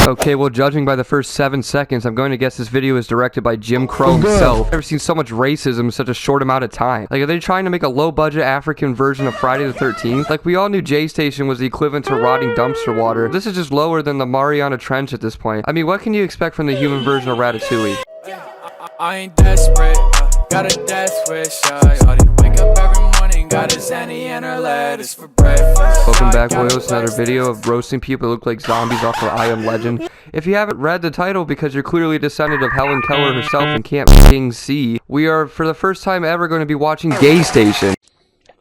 Okay, well, judging by the first 7 seconds, I'm going to guess this video is directed by Jim Crow himself. I've never seen so much racism in such a short amount of time. Like, are they trying to make a low-budget African version of Friday the 13th? Like, we all knew JayStation was the equivalent to rotting dumpster water. This is just lower than the Mariana Trench at this point. I mean, what can you expect from the human version of Ratatouille? I ain't desperate, got a death wish, wake up every morning, got a Zanny and her lettuce for breakfast. Welcome back, boys, to another video of roasting people that look like zombies off of I Am Legend. If you haven't read the title because you're clearly a descendant of Helen Keller herself and can't f***ing see, we are, for the first time ever, going to be watching JayStation.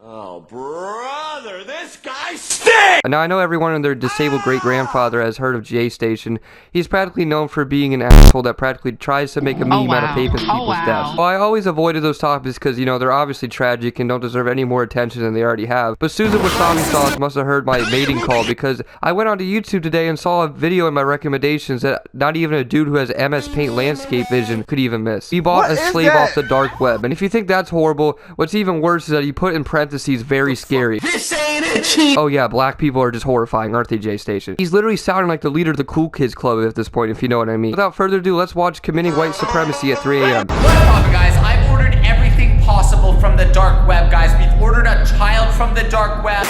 Oh, brother, this guy stinks! Now, I know everyone and their disabled great-grandfather has heard of JayStation. He's practically known for being an asshole that practically tries to make a meme out of famous people's deaths. Well, I always avoided those topics because, you know, they're obviously tragic and don't deserve any more attention than they already have. But Susan Wasabi Sauce must have heard my mating call because I went onto YouTube today and saw a video in my recommendations that not even a dude who has MS Paint landscape vision could even miss. He bought a slave off the dark web, and if you think that's horrible, what's even worse is that he put in parentheses very scary. This ain't it! Oh yeah, black people are just horrifying, aren't they, JayStation? He's literally sounding like the leader of the Cool Kids Club at this point, if you know what I mean. Without further ado, let's watch Committing White Supremacy at 3 a.m. What's up, guys? I've ordered everything possible from the dark web, guys. We've ordered a child from the dark web.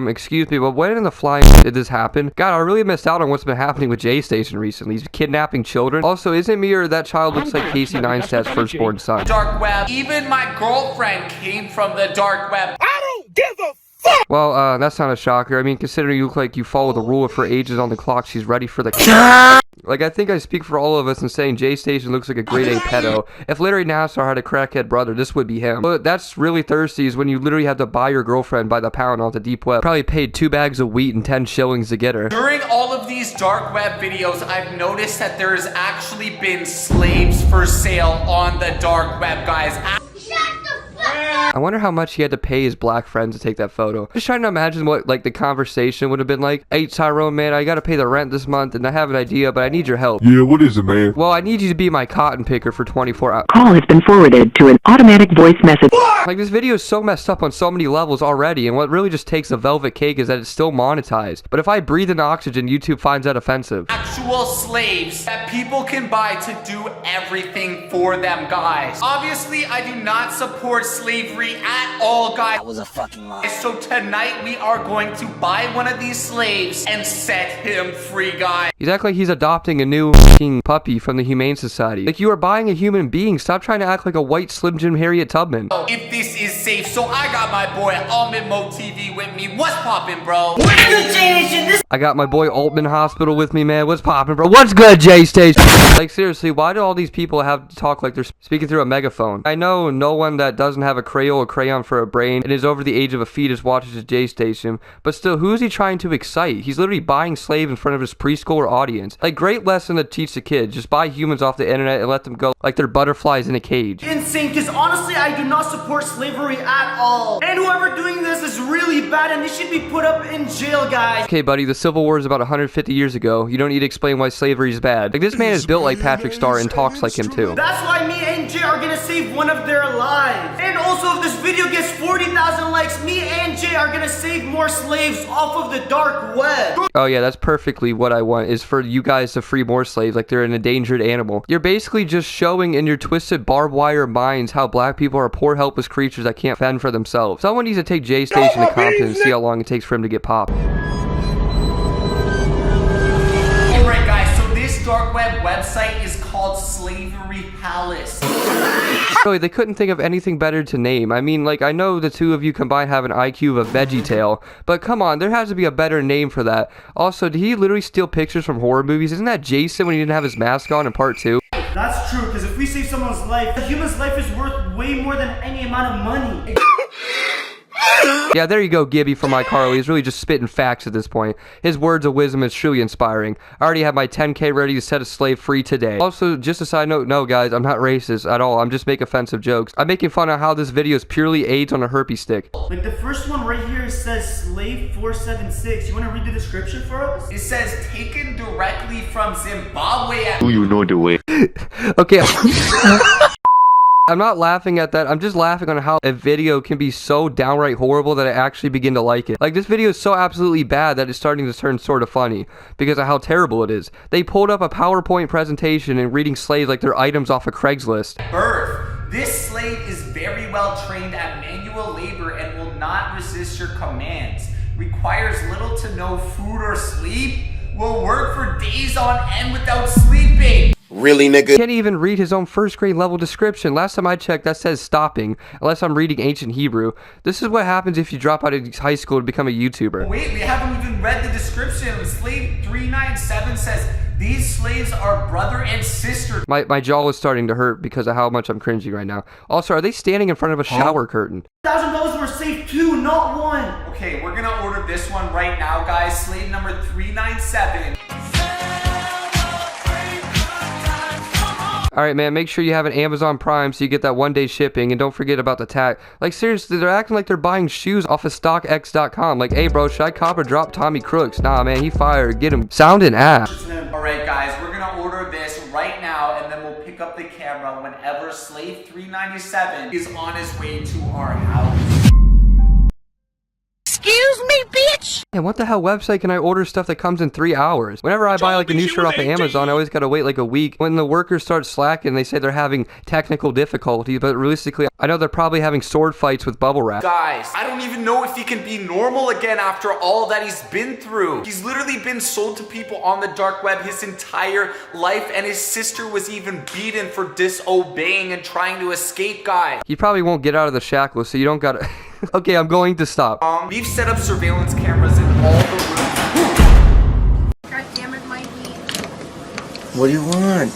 Excuse me, but when in the flying did this happen? God, I really missed out on what's been happening with JayStation recently. He's kidnapping children. Also, isn't me or that child looks like Casey Neistat's firstborn son? Dark web. Even my girlfriend came from the dark web. I don't give a fuck! Well, that's not a shocker. I mean, considering you look like you follow the rule of for ages on the clock, she's ready for the Like, I think I speak for all of us in saying JayStation looks like a grade A pedo. If Larry Nassar had a crackhead brother, this would be him. But that's really thirsty is when you literally have to buy your girlfriend by the pound off the deep web. Probably paid 2 bags of wheat and 10 shillings to get her. During all of these dark web videos, I've noticed that there's actually been slaves for sale on the dark web, guys. I wonder how much he had to pay his black friends to take that photo. Just trying to imagine what, like, the conversation would have been like. Hey, Tyrone, man, I gotta pay the rent this month, and I have an idea, but I need your help. Yeah, what is it, man? Well, I need you to be my cotton picker for 24 hours. Call has been forwarded to an automatic voice message. Like, this video is so messed up on so many levels already, and what really just takes the velvet cake is that it's still monetized. But if I breathe in oxygen, YouTube finds that offensive. Actual slaves that people can buy to do everything for them, guys. Obviously, I do not support slavery at all, guys. That was a fucking lie. So tonight, we are going to buy one of these slaves and set him free, guys. He's acting like he's adopting a new f***ing puppy from the Humane Society. Like, you are buying a human being. Stop trying to act like a white Slim Jim Harriet Tubman. If this is safe, so I got my boy Almond Mo TV with me. What's poppin', bro? What's good, JayStation? I got my boy Altman Hospital with me, man. What's poppin', bro? What's good, JayStation? Like, seriously, why do all these people have to talk like they're speaking through a megaphone? I know no one that doesn't have a Crayola or crayon for a brain and is over the age of a fetus watches his JayStation, but still, who is he trying to excite? He's literally buying slaves in front of his preschooler audience. Like, great lesson to teach the kids. Just buy humans off the internet and let them go like they're butterflies in a cage. Insane, because honestly, I do not support slavery at all. And whoever doing this is really bad and they should be put up in jail, guys. Okay, buddy, the Civil War is about 150 years ago. You don't need to explain why slavery is bad. Like, this man is built like Patrick Star and talks like him too. That's why me and Jay are gonna save one of their lives. And also, if this video gets 40,000 likes, me and Jay are gonna save more slaves off of the dark web. Oh yeah, that's perfectly what I want, is for you guys to free more slaves like they're an endangered animal. You're basically just showing in your twisted barbed wire minds how black people are poor helpless creatures that can't fend for themselves. Someone needs to take JayStation to Compton and see how long it takes for him to get popped. Alright, guys, so this dark web website is called Slavery Palace. Really, they couldn't think of anything better to name. I mean, like, I know the two of you combined have an IQ of a VeggieTale, but come on, there has to be a better name for that. Also, did he literally steal pictures from horror movies? Isn't that Jason when he didn't have his mask on in part 2? That's true, because if we save someone's life, a human's life is worth way more than any amount of money. Yeah, there you go, Gibby from iCarly. He's really just spitting facts at this point. His words of wisdom is truly inspiring. I already have my 10K ready to set a slave free today. Also, just a side note, no guys, I'm not racist at all. I'm just making offensive jokes. I'm making fun of how this video is purely AIDS on a herpes stick. Like the first one right here says slave 476. You want to read the description for us? It says taken directly from Zimbabwe. Do you know the way? Okay. I'm not laughing at that. I'm just laughing on how a video can be so downright horrible that I actually begin to like it. Like, this video is so absolutely bad that it's starting to turn sort of funny because of how terrible it is. They pulled up a PowerPoint presentation and reading slaves like they're items off of Craigslist. Birth. This slave is very well trained at manual labor and will not resist your commands. Requires little to no food or sleep. Will work for days on end without sleeping. Really, nigga? Can't even read his own first grade level description. Last time I checked, that says stopping, unless I'm reading ancient Hebrew. This is what happens if you drop out of high school to become a YouTuber. Wait, we haven't even read the description. Slave 397 says, these slaves are brother and sister. My jaw is starting to hurt because of how much I'm cringing right now. Also, are they standing in front of a shower curtain? $1,000 were saved 2, not 1. Okay, we're gonna order this one right now, guys. Slave number 397. Alright, man, make sure you have an Amazon Prime so you get that 1-day shipping, and don't forget about the tag. Like, seriously, they're acting like they're buying shoes off of StockX.com. Like, hey, bro, should I cop or drop Tommy Crooks? Nah, man, he fired. Get him. Sound and ass. Alright, guys, we're gonna order this right now, and then we'll pick up the camera whenever Slave 397 is on his way to our house. Excuse me, bitch! And what the hell website can I order stuff that comes in 3 hours? Whenever I buy like a new shirt off of Amazon, I always gotta wait like a week. When the workers start slacking, they say they're having technical difficulties, but realistically, I know they're probably having sword fights with bubble wrap. Guys, I don't even know if he can be normal again after all that he's been through. He's literally been sold to people on the dark web his entire life, and his sister was even beaten for disobeying and trying to escape, guys. He probably won't get out of the shackles, so you don't gotta... Okay, I'm going to stop. We've set up surveillance cameras in all the rooms. God damn it, Mikey. What do you want?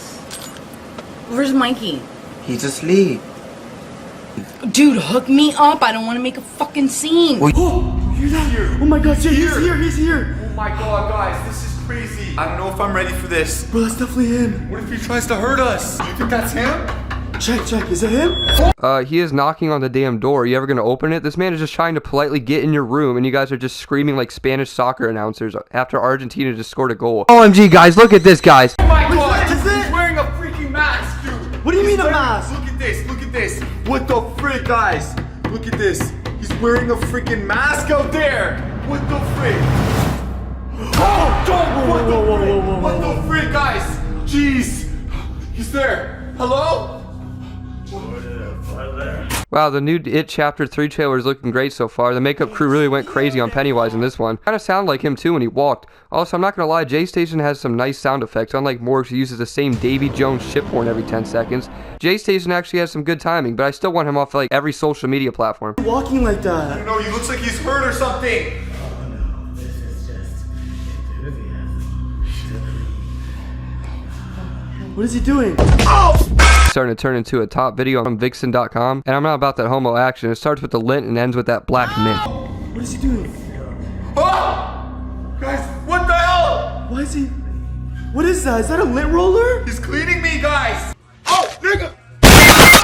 Where's Mikey? He's asleep. Dude, hook me up. I don't want to make a fucking scene. Oh, you're not here. Oh my god, Jay, he's here, he's here. Oh my god, guys, this is crazy. I don't know if I'm ready for this. Bro, that's definitely him. What if he tries to hurt us? Do you think that's him? Check, is it him? He is knocking on the damn door. Are you ever gonna open it? This man is just trying to politely get in your room, and you guys are just screaming like Spanish soccer announcers after Argentina just scored a goal. OMG, guys, look at this, guys. Oh my god, Is it? he's wearing a freaking mask, dude. What do you mean a mask? Look at this, look at this. What the frick, guys? Look at this. He's wearing a freaking mask out there. What the frick? Oh, don't! What the frick? What the frick, guys? Jeez. He's there. Hello? Wow, the new It Chapter 3 trailer is looking great so far. The makeup crew really went crazy on Pennywise in this one. Kind of sounded like him too when he walked. Also, I'm not gonna lie, JayStation has some nice sound effects. Unlike Morgs, who uses the same Davy Jones ship horn every 10 seconds. JayStation actually has some good timing, but I still want him off like every social media platform. Walking like that. No, he looks like he's hurt or something. What is he doing? Starting to turn into a top video on Vixen.com, and I'm not about that homo action. It starts with the lint and ends with that black mint. What is he doing? Oh! Guys, what the hell? Why is he... What is that? Is that a lint roller? He's cleaning me, guys. Oh, nigga.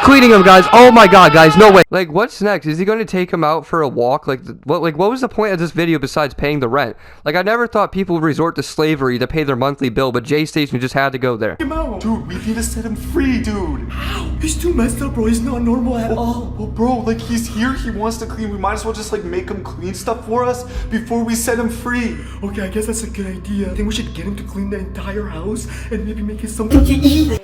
Cleaning him, guys. Oh my god, guys, no way. Like, what's next? Is he going to take him out for a walk? Like, what was the point of this video besides paying the rent? Like, I never thought people would resort to slavery to pay their monthly bill, but JayStation just had to go there. Dude, we need to set him free, dude. How? He's too messed up, bro. He's not normal at all. Well, bro, like, he's here. He wants to clean. We might as well just, like, make him clean stuff for us before we set him free. Okay, I guess that's a good idea. I think we should get him to clean the entire house and maybe make it something to eat.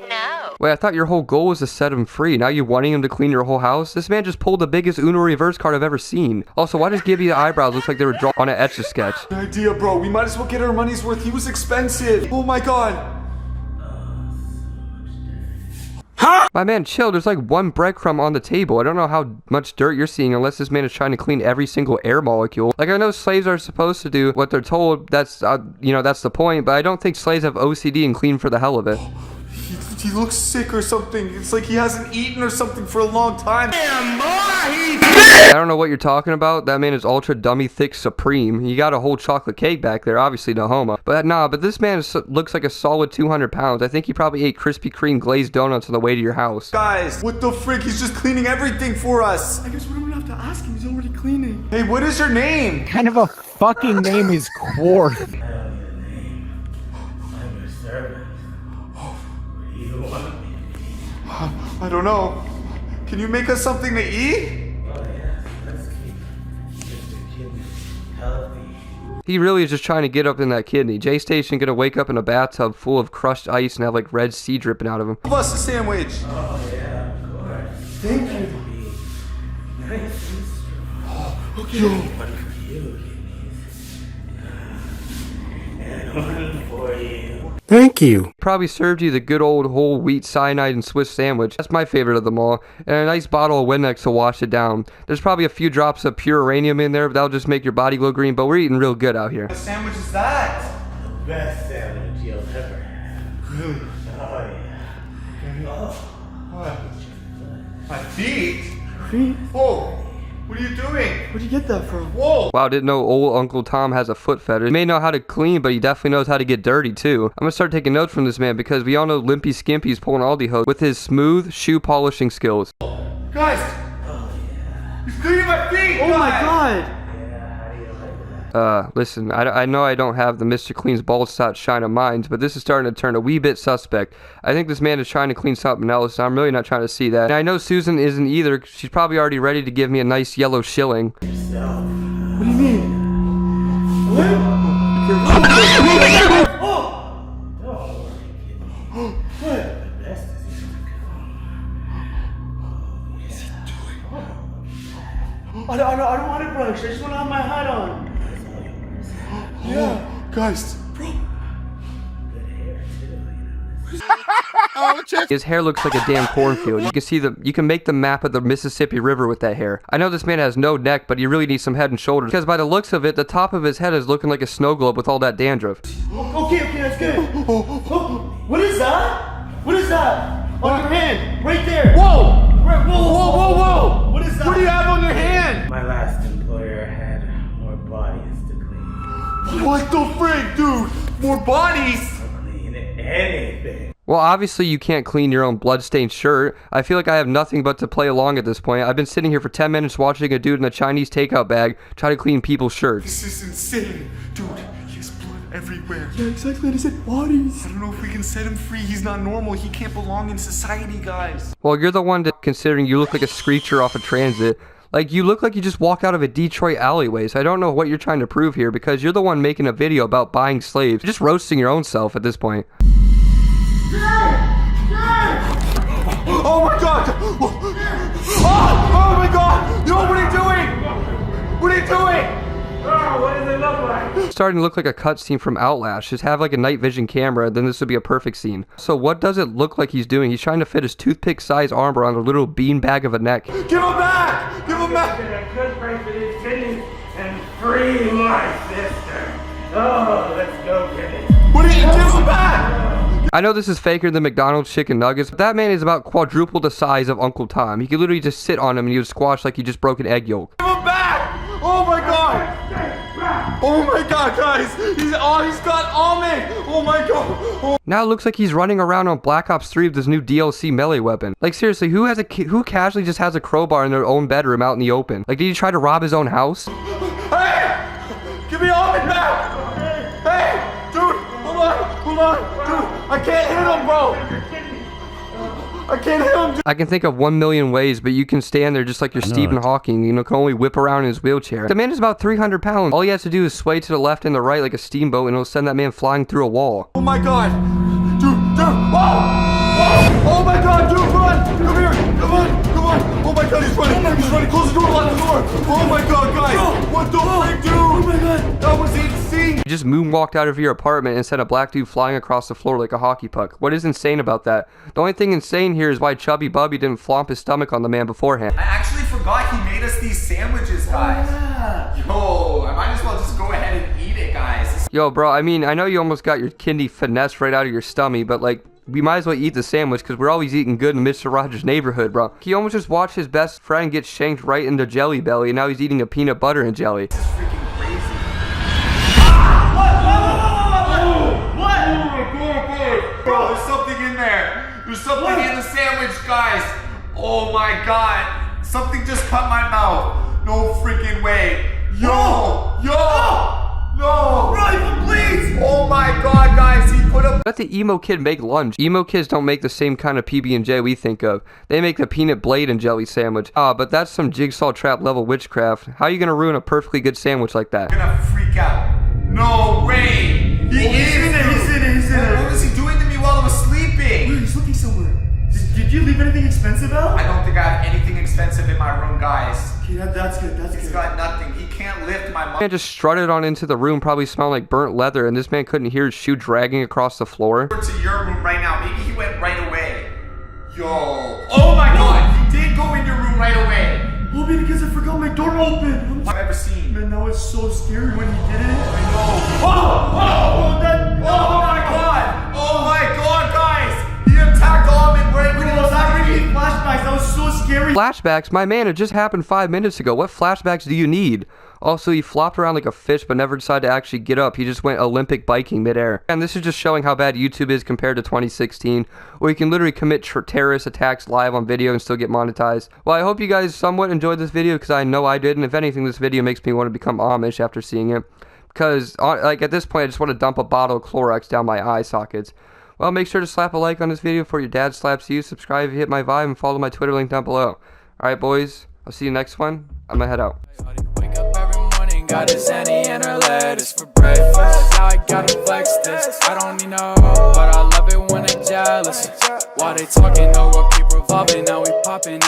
Wait, I thought your whole goal was to set him free. Now you're wanting him to clean your whole house? This man just pulled the biggest Uno reverse card I've ever seen. Also, why does Gibby the eyebrows look like they were drawn on an Etch-a-Sketch? Good idea, bro. We might as well get our money's worth. He was expensive. Oh my god. My man, chill. There's like one breadcrumb on the table. I don't know how much dirt you're seeing unless this man is trying to clean every single air molecule. Like, I know slaves are supposed to do what they're told. That's, you know, that's the point. But I don't think slaves have OCD and clean for the hell of it. He looks sick or something. It's like he hasn't eaten or something for a long time. I don't know what you're talking about. That man is ultra dummy thick supreme. He got a whole chocolate cake back there. Obviously no homo. But nah, but this man looks like a solid 200 pounds. I think he probably ate Krispy Kreme glazed donuts on the way to your house. Guys, what the frick? He's just cleaning everything for us. I guess we don't have to ask him. He's already cleaning. Hey, what is your name? Kind of a fucking name is Quarth. I don't know. Can you make us something to eat? He really is just trying to get up in that kidney. JayStation gonna wake up in a bathtub full of crushed ice and have like red sea dripping out of him. Give us a sandwich. Oh yeah, of course. Thank you. Nice. Okay. One for you, kidneys. And one for you. Thank you. Probably served you the good old whole wheat cyanide and Swiss sandwich. That's my favorite of them all. And a nice bottle of Windex to wash it down. There's probably a few drops of pure uranium in there, but that'll just make your body glow green, but we're eating real good out here. What sandwich is that? The best sandwich you'll ever have. Really? Oh yeah. Oh. What? My feet? Feet? Whoa. What are you doing? Where'd you get that from? Whoa. Wow, didn't know old Uncle Tom has a foot fetish. He may know how to clean, but he definitely knows how to get dirty too. I'm gonna start taking notes from this man because we all know Limpy Skimpy's pulling Aldi hoes with his smooth shoe polishing skills. Guys. Oh yeah. He's cleaning my feet, Oh my god! Listen, I know I don't have the Mr. Clean's bald spot shine of minds, but this is starting to turn a wee bit suspect. I think this man is trying to clean something else, and I'm really not trying to see that. And I know Susan isn't either. She's probably already ready to give me a nice yellow shilling. What do you mean? What? I don't want to brush. I just want to have my hat on. Yeah. Guys. Bro. His hair looks like a damn cornfield. You can make the map of the Mississippi River with that hair. I know this man has no neck, but he really needs some head and shoulders because by the looks of it, the top of his head is looking like a snow globe with all that dandruff. Okay, that's good. What is that? What is that? On your hand, right there. Whoa. Whoa. What is that? What do you have on your hand? My last employer had more bodies to clean. What the frick, dude? More bodies? Clean anything. Well, obviously you can't clean your own bloodstained shirt. I feel like I have nothing but to play along at this point. I've been sitting here for 10 minutes watching a dude in a Chinese takeout bag try to clean people's shirts. This is insane. Dude, he has blood everywhere. Yeah, exactly. I said bodies. I don't know if we can set him free. He's not normal. He can't belong in society, guys. Well, you're the one considering you look like a screecher off a transit. Like, you look like you just walked out of a Detroit alleyway, so I don't know what you're trying to prove here because you're the one making a video about buying slaves. You're just roasting your own self at this point. Oh my god! Oh my god! Yo, what are you doing? What are you doing? Oh, what does it look like? It's starting to look like a cutscene from Outlast. Just have like a night vision camera, then this would be a perfect scene. So what does it look like he's doing? He's trying to fit his toothpick-sized arm around a little beanbag of a neck. Give him back! Give him back! Get a good price for these kidneys and free my sister. Oh, let's go get it. What are you? Give him back! I know this is faker than McDonald's chicken nuggets, but that man is about quadruple the size of Uncle Tom. He could literally just sit on him and he would squash like he just broke an egg yolk. Give him back! Oh my god! Oh my god, guys! He's got almond! Oh my god! Oh. Now it looks like he's running around on Black Ops 3 with this new DLC melee weapon. Like seriously, who casually just has a crowbar in their own bedroom out in the open? Like did he try to rob his own house? Hey! Give me almond back! Hey! Dude! Hold on! Dude! I can't hit him, bro! I can't hit him, dude! I can think of 1 million ways, but you can stand there just like you're Stephen Hawking, you know, can only whip around in his wheelchair. The man is about 300 pounds. All he has to do is sway to the left and the right like a steamboat and it'll send that man flying through a wall. Oh my god! Dude! Whoa! Oh my god, dude, run! Come here! Come on! Oh my god, he's running! He's running! Close the door! Lock the door! Oh my god, guys! What the frick, dude? Oh my god! That was insane! You just moonwalked out of your apartment and sent a black dude flying across the floor like a hockey puck. What is insane about that? The only thing insane here is why Chubby Bubby didn't flomp his stomach on the man beforehand. I actually forgot he made us these sandwiches, guys. Yo, I might as well just go ahead and eat it, guys. Yo, bro, I mean, I know you almost got your kidney finessed right out of your stomach, but like, we might as well eat the sandwich because we're always eating good in Mr. Rogers' neighborhood, bro. He almost just watched his best friend get shanked right into Jelly Belly, and now he's eating a peanut butter and jelly. This is freaking crazy. What? Bro, there's something in there. There's something in the sandwich, guys. Oh my god. Something just cut my mouth. No freaking way. Yo! No! Rifle, please! Oh my god, guys, he put a... Let the emo kid make lunch. Emo kids don't make the same kind of PB&J we think of. They make the peanut blade and jelly sandwich. Ah, but that's some jigsaw trap level witchcraft. How are you gonna ruin a perfectly good sandwich like that? I'm gonna freak out. No way! He's in it. What was he doing to me while I was sleeping? Wait, he's looking somewhere. Did you leave anything expensive out? I don't think I have anything expensive in my room, guys. Okay, that's good, He's got nothing. He can't lift my Man just strutted on into the room, probably smelling like burnt leather, and this man couldn't hear his shoe dragging across the floor. to your room right now. Maybe he went right away. Yo. Oh my god, he did go in your room right away. Oh, maybe because I forgot my door open. I've ever seen. Man, that was so scary when he did it. I know. Oh, Oh my god! Oh my god, guys! He attacked Almond right when he was bringing flashbacks. That was so scary. Flashbacks? My man, it just happened 5 minutes ago. What flashbacks do you need? Also, he flopped around like a fish but never decided to actually get up. He just went Olympic biking midair. And this is just showing how bad YouTube is compared to 2016, where you can literally commit terrorist attacks live on video and still get monetized. Well, I hope you guys somewhat enjoyed this video, because I know I did, and if anything, this video makes me want to become Amish after seeing it. Because, like, at this point, I just want to dump a bottle of Clorox down my eye sockets. Well, make sure to slap a like on this video before your dad slaps you, subscribe if you hit my vibe, and follow my Twitter link down below. Alright, boys, I'll see you next one. I'm gonna head out. Wake up every morning, got a Zanny and her lettuce for breakfast. Now I gotta flex this. I don't need no hope, but I love it when they jealous. While they talking, the world keep revolving. Now we popping,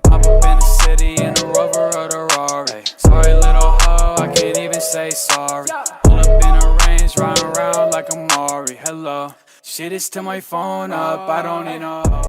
pop up in the city in the Rover or the Rari. Sorry, little hoe, I can't even say sorry. Pull up in a range, riding around like a Mari. Hello, shit is to my phone up. I don't need no.